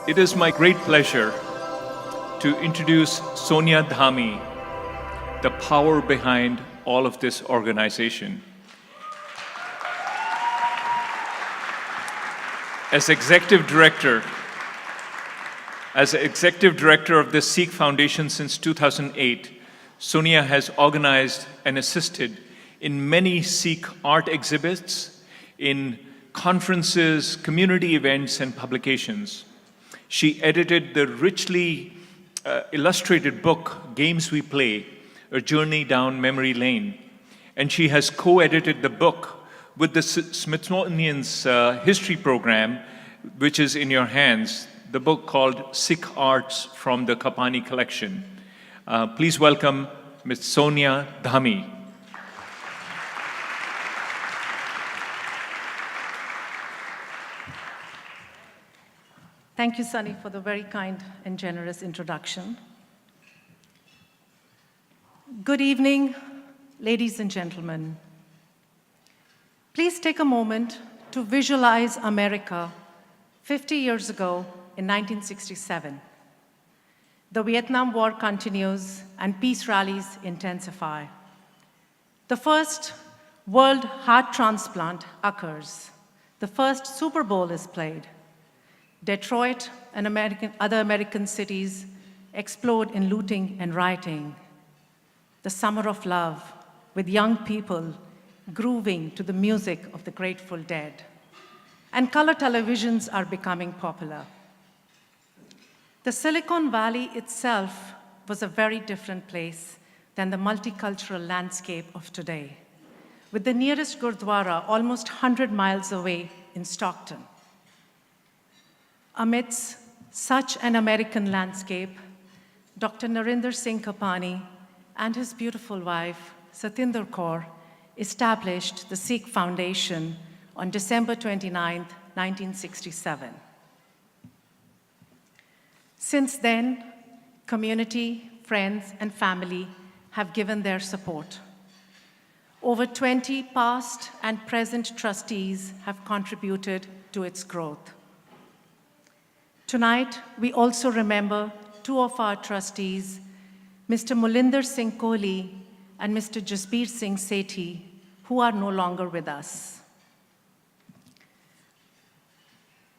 It is my great pleasure to introduce Sonia Dhami, the power behind all of this organization. As Executive Director of the Sikh Foundation since 2008, Sonia has organized and assisted in many Sikh art exhibits, in conferences, community events, and publications. She edited the richly illustrated book, Games We Play, A Journey Down Memory Lane. And she has co-edited the book with the Smithsonian's history program, which is in your hands, the book called Sikh Arts from the Kapani Collection. Please welcome Ms. Sonia Dhami. Thank you, Sunny, for the very kind and generous introduction. Good evening, ladies and gentlemen. Please take a moment to visualize America 50 years ago in 1967. The Vietnam War continues and peace rallies intensify. The first world heart transplant occurs. The first Super Bowl is played. Detroit and other American cities explode in looting and rioting. The summer of love, with young people grooving to the music of the Grateful Dead. And color televisions are becoming popular. The Silicon Valley itself was a very different place than the multicultural landscape of today, with the nearest Gurdwara almost 100 miles away in Stockton. Amidst such an American landscape, Dr. Narinder Singh Kapani and his beautiful wife, Satinder Kaur, established the Sikh Foundation on December 29, 1967. Since then, community, friends, and family have given their support. Over 20 past and present trustees have contributed to its growth. Tonight, we also remember two of our trustees, Mr. Mulinder Singh Kohli and Mr. Jasbir Singh Sethi, who are no longer with us.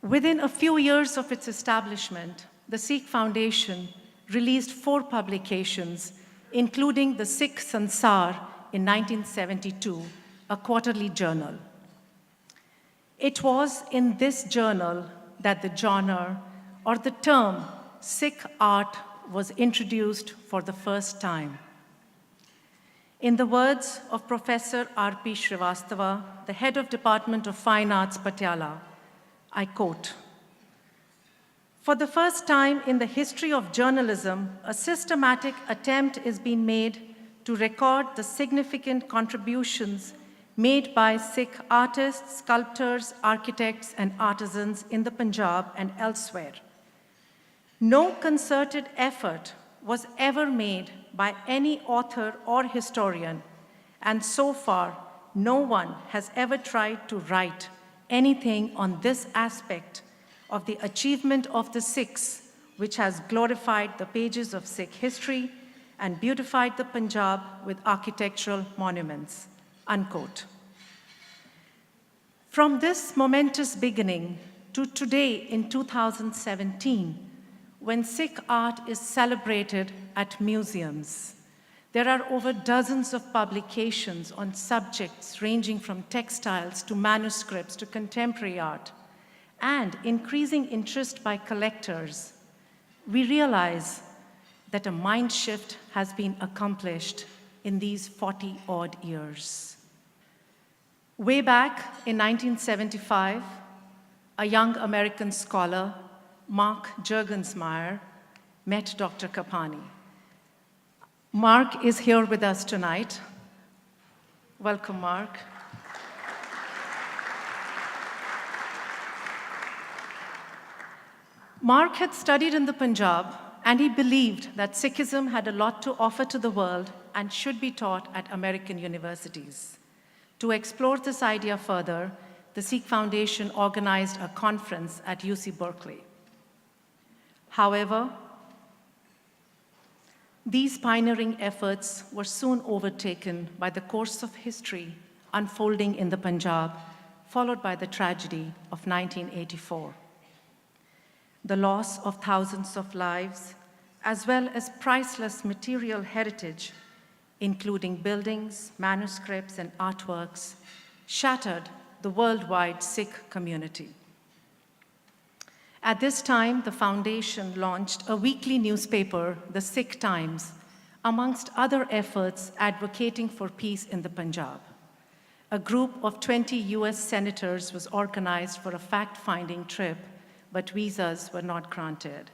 Within a few years of its establishment, the Sikh Foundation released 4 publications, including the Sikh Sansar in 1972, a quarterly journal. It was in this journal that the genre or the term Sikh art was introduced for the first time. In the words of Professor R.P. Srivastava, the head of Department of Fine Arts, Patiala, I quote, "For the first time in the history of journalism, a systematic attempt is being made to record the significant contributions made by Sikh artists, sculptors, architects, and artisans in the Punjab and elsewhere. No concerted effort was ever made by any author or historian, and so far, no one has ever tried to write anything on this aspect of the achievement of the Sikhs, which has glorified the pages of Sikh history and beautified the Punjab with architectural monuments," unquote. From this momentous beginning to today in 2017, when Sikh art is celebrated at museums, there are over dozens of publications on subjects ranging from textiles to manuscripts to contemporary art, and increasing interest by collectors. We realize that a mind shift has been accomplished in these 40-odd years. Way back in 1975, a young American scholar, Mark Juergensmeyer, met Dr. Kapani. Mark is here with us tonight. Welcome, Mark. Mark had studied in the Punjab, and he believed that Sikhism had a lot to offer to the world and should be taught at American universities. To explore this idea further, the Sikh Foundation organized a conference at UC Berkeley. However, these pioneering efforts were soon overtaken by the course of history unfolding in the Punjab, followed by the tragedy of 1984. The loss of thousands of lives, as well as priceless material heritage, including buildings, manuscripts, and artworks, shattered the worldwide Sikh community. At this time, the foundation launched a weekly newspaper, the Sikh Times, amongst other efforts advocating for peace in the Punjab. A group of 20 US senators was organized for a fact-finding trip, but visas were not granted.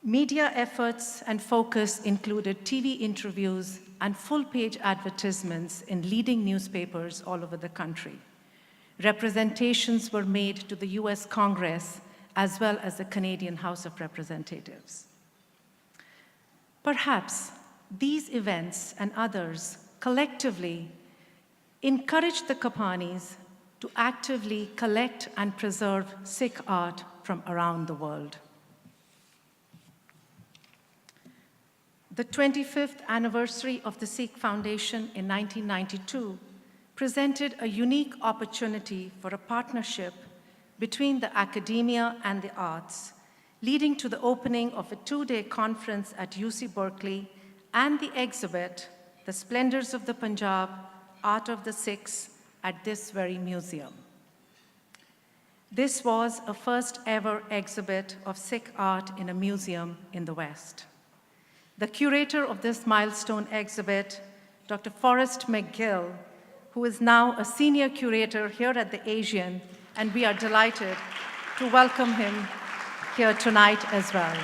Media efforts and focus included TV interviews and full-page advertisements in leading newspapers all over the country. Representations were made to the US Congress as well as the Canadian House of Representatives. Perhaps these events and others collectively encouraged the Kapanis to actively collect and preserve Sikh art from around the world. The 25th anniversary of the Sikh Foundation in 1992 presented a unique opportunity for a partnership between the academia and the arts, leading to the opening of a two-day conference at UC Berkeley and the exhibit, The Splendors of the Punjab, Art of the Sikhs, at this very museum. This was a first ever exhibit of Sikh art in a museum in the West. The curator of this milestone exhibit, Dr. Forrest McGill, who is now a senior curator here at the Asian, and we are delighted to welcome him here tonight as well.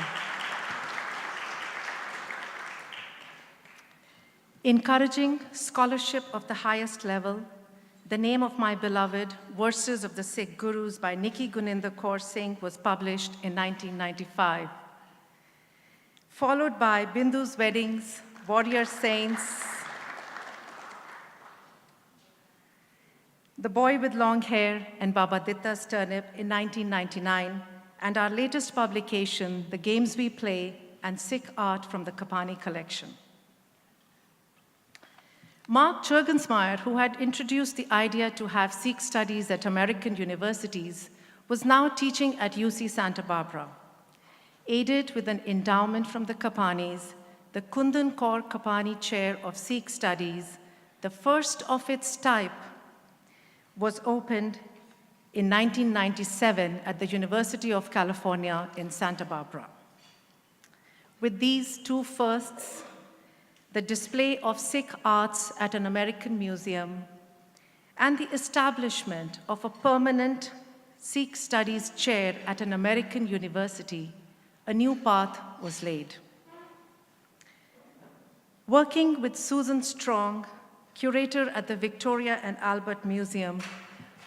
Encouraging scholarship of the highest level, The Name of My Beloved, Verses of the Sikh Gurus by Nikki Guninder Kaur Singh was published in 1995. Followed by Bindu's Weddings, Warrior Saints, The Boy with Long Hair, and Baba Ditta's Turnip in 1999, and our latest publication, The Games We Play and Sikh Art from the Kapani Collection. Mark Juergensmeyer, who had introduced the idea to have Sikh studies at American universities, was now teaching at UC Santa Barbara. Aided with an endowment from the Kapanis, the Kundan Kaur Kapani Chair of Sikh Studies, the first of its type, was opened in 1997 at the University of California in Santa Barbara. With these two firsts, the display of Sikh arts at an American museum, and the establishment of a permanent Sikh Studies chair at an American university, a new path was laid. Working with Susan Strong, curator at the Victoria and Albert Museum,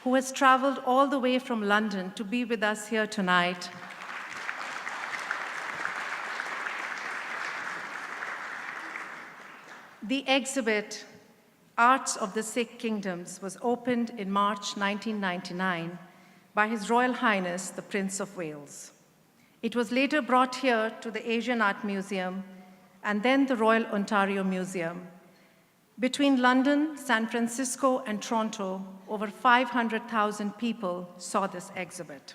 who has traveled all the way from London to be with us here tonight, the exhibit, Arts of the Sikh Kingdoms, was opened in March 1999 by His Royal Highness, the Prince of Wales. It was later brought here to the Asian Art Museum and then the Royal Ontario Museum. Between London, San Francisco, and Toronto, over 500,000 people saw this exhibit.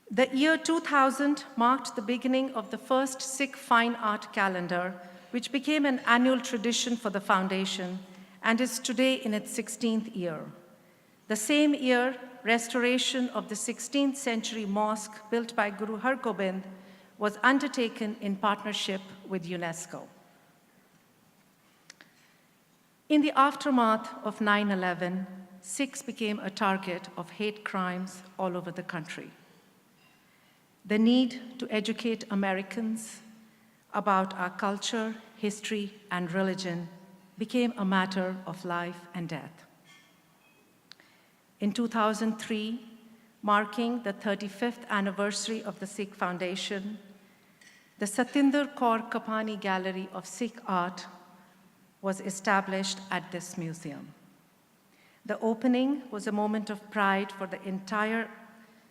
The year 2000 marked the beginning of the first Sikh fine art calendar, which became an annual tradition for the foundation and is today in its 16th year. The same year, restoration of the 16th century mosque built by Guru Har Gobind was undertaken in partnership with UNESCO. In the aftermath of 9/11, Sikhs became a target of hate crimes all over the country. The need to educate Americans about our culture, history, and religion became a matter of life and death. In 2003, marking the 35th anniversary of the Sikh Foundation, the Satinder Kaur Kapani Gallery of Sikh Art was established at this museum. The opening was a moment of pride for the entire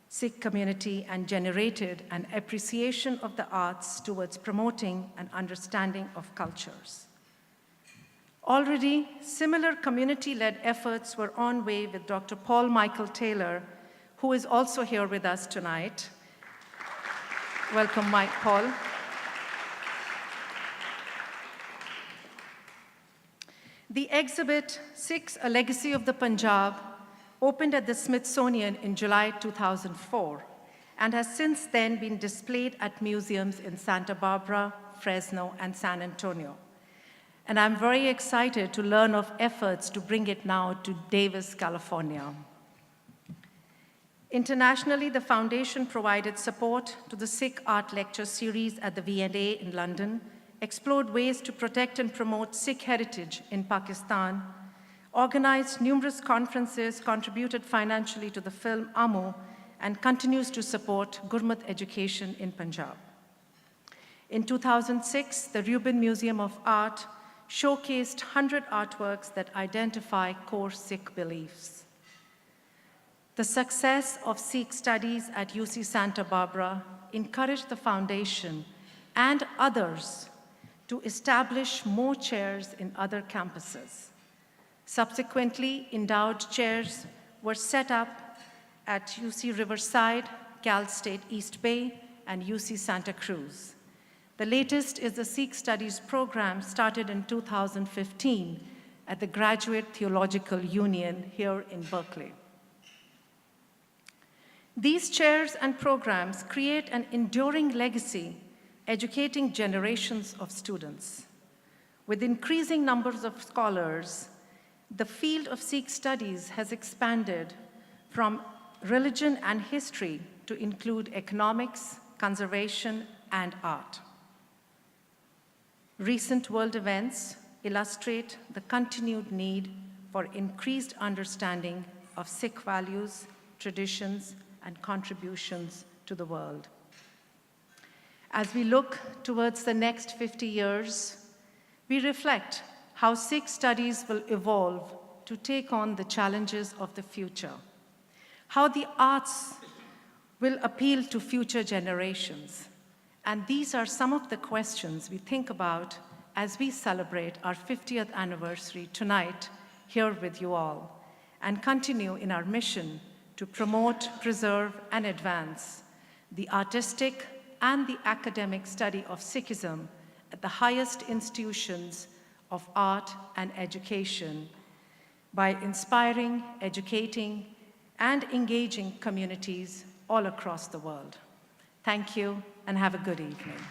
Sikh community and generated an appreciation of the arts towards promoting an understanding of cultures. Already, similar community-led efforts were on way with Dr. Paul Michael Taylor, who is also here with us tonight. Welcome, Paul. The exhibit, Sikhs, A Legacy of the Punjab, opened at the Smithsonian in July 2004 and has since then been displayed at museums in Santa Barbara, Fresno, and San Antonio. And I'm very excited to learn of efforts to bring it now to Davis, California. Internationally, the foundation provided support to the Sikh Art Lecture Series at the V&A in London, explored ways to protect and promote Sikh heritage in Pakistan, organized numerous conferences, contributed financially to the film Amu, and continues to support Gurmat education in Punjab. In 2006, the Rubin Museum of Art showcased 100 artworks that identify core Sikh beliefs. The success of Sikh studies at UC Santa Barbara encouraged the foundation and others to establish more chairs in other campuses. Subsequently, endowed chairs were set up at UC Riverside, Cal State East Bay, and UC Santa Cruz. The latest is the Sikh Studies program started in 2015 at the Graduate Theological Union here in Berkeley. These chairs and programs create an enduring legacy, educating generations of students. With increasing numbers of scholars, the field of Sikh studies has expanded from religion and history to include economics, conservation, and art. Recent world events illustrate the continued need for increased understanding of Sikh values, traditions, and contributions to the world. As we look towards the next 50 years, we reflect how Sikh studies will evolve to take on the challenges of the future, how the arts will appeal to future generations. And these are some of the questions we think about as we celebrate our 50th anniversary tonight here with you all, and continue in our mission to promote, preserve, and advance the artistic and the academic study of Sikhism at the highest institutions of art and education by inspiring, educating, and engaging communities all across the world. Thank you, and have a good evening.